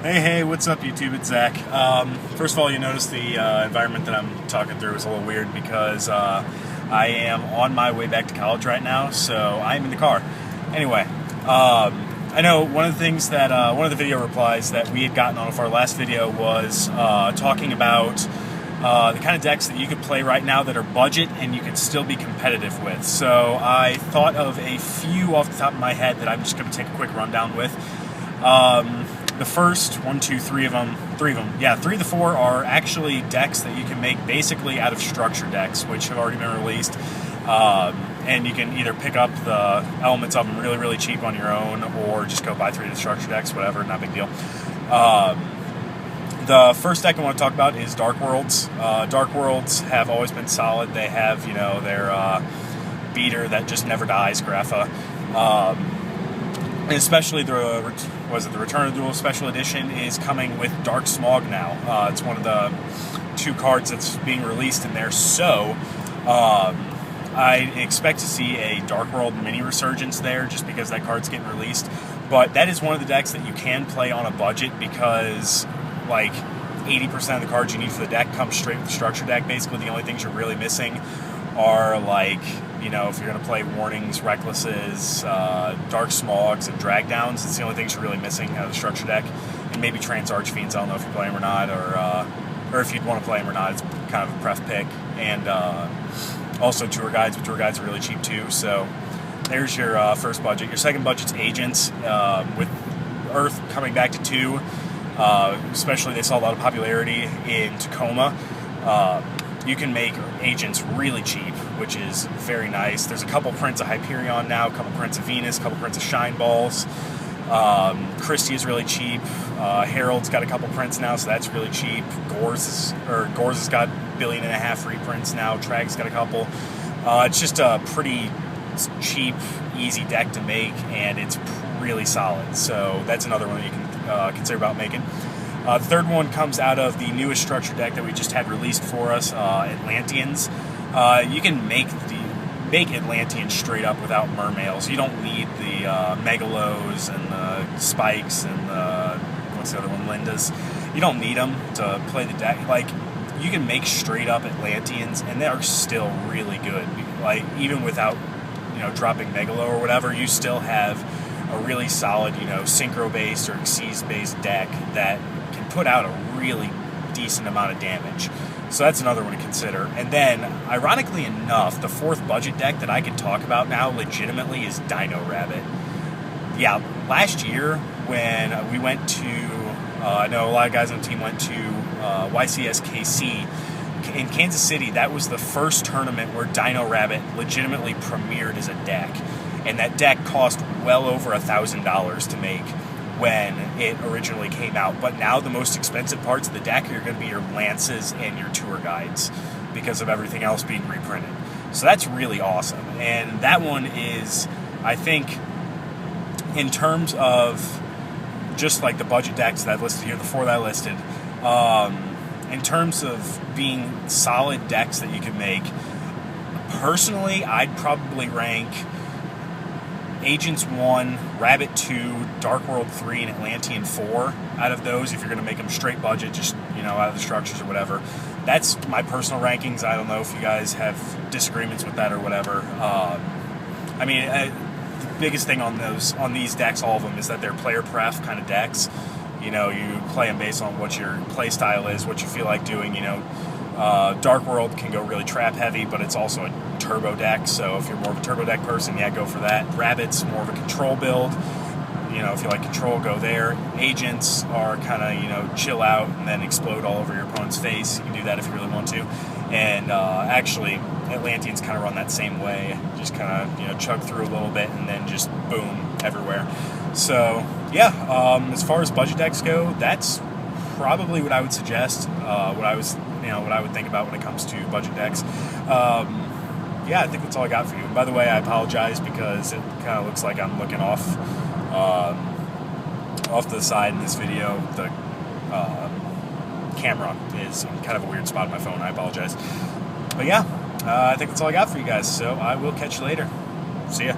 Hey, what's up, YouTube? It's Zach. First of all, you notice the environment that I'm talking through is a little weird because I am on my way back to college right now, so I'm in the car. Anyway, I know one of the things that, one of the video replies that we had gotten off our last video was talking about the kind of decks that you could play right now that are budget and you could still be competitive with. So I thought of a few off the top of my head that I'm just going to take a quick rundown with. The first three of the four are actually decks that you can make basically out of structure decks, which have already been released. And you can either pick up the elements of them really, really cheap on your own, or just go buy 3 of the structure decks, whatever, not a big deal. The first deck I want to talk about is Dark Worlds. Dark Worlds have always been solid. They have, their beater that just never dies, Grapha. And especially the Return of the Duel Special Edition is coming with Dark Smog now. It's one of the 2 cards that's being released in there. So I expect to see a Dark World mini resurgence there just because that card's getting released. But that is one of the decks that you can play on a budget because like 80% of the cards you need for the deck come straight with the structure deck. Basically, the only things you're really missing are like, if you're going to play Warnings, Recklesses, Dark Smogs, and Drag Downs, it's the only things you're really missing out of the structure deck. And maybe Trance Archfiends, I don't know if you play them or not, or if you'd want to play them or not, it's kind of a pref pick. And also Tour Guides, but Tour Guides are really cheap too, so there's your first budget. Your second budget's Agents, with Earth coming back to 2. Especially they saw a lot of popularity in Tacoma. You can make Agents really cheap, which is very nice. There's a couple prints of Hyperion now, a couple prints of Venus, a couple prints of Shine Balls. Christie is really cheap. Herald's got a couple prints now, so that's really cheap. Gorz has got 1.5 billion reprints now. Trag's got a couple. It's just a pretty cheap, easy deck to make, and it's really solid. So that's another one that you can consider about making. The third one comes out of the newest structure deck that we just had released for us, Atlanteans. You can make Atlanteans straight up without Mermails. You don't need the Megalos and the Spikes and the, what's the other one, Lindas. You don't need them to play the deck. Like, you can make straight up Atlanteans, and they are still really good. Like, even without, dropping Megalo or whatever, you still have a really solid, Synchro-based or Xyz-based deck that can put out a really decent amount of damage. So that's another one to consider. And then, ironically enough, the fourth budget deck that I can talk about now legitimately is Dino Rabbit. Yeah, last year when we went to, I know a lot of guys on the team went to YCSKC in Kansas City. That was the first tournament where Dino Rabbit legitimately premiered as a deck. And that deck cost well over $1,000 to make when it originally came out. But now the most expensive parts of the deck are going to be your Lances and your Tour Guides because of everything else being reprinted. So that's really awesome. And that one is, I think, in terms of just like the budget decks that I've listed here, the 4 that I listed, in terms of being solid decks that you can make, personally, I'd probably rank Agents 1, Rabbit 2, Dark World 3, and Atlantean 4 out of those if you're going to make them straight budget, just, out of the structures or whatever. That's my personal rankings. I don't know if you guys have disagreements with that or whatever. The biggest thing on these decks, all of them, is that they're player pref kind of decks. You play them based on what your play style is, what you feel like doing, Dark World can go really trap heavy, but it's also a turbo deck, so if you're more of a turbo deck person, yeah, go for that. Rabbit's more of a control build. If you like control, go there. Agents are kind of, chill out and then explode all over your opponent's face. You can do that if you really want to. And actually, Atlanteans kind of run that same way. Just kind of, chug through a little bit and then just boom everywhere. So, yeah, as far as budget decks go, that's probably what I would suggest, what I would think about when it comes to budget decks. Yeah, I think that's all I got for you. And by the way, I apologize because it kind of looks like I'm looking off to the side in this video. The camera is in kind of a weird spot on my phone. I apologize. But yeah, I think that's all I got for you guys. So I will catch you later. See ya.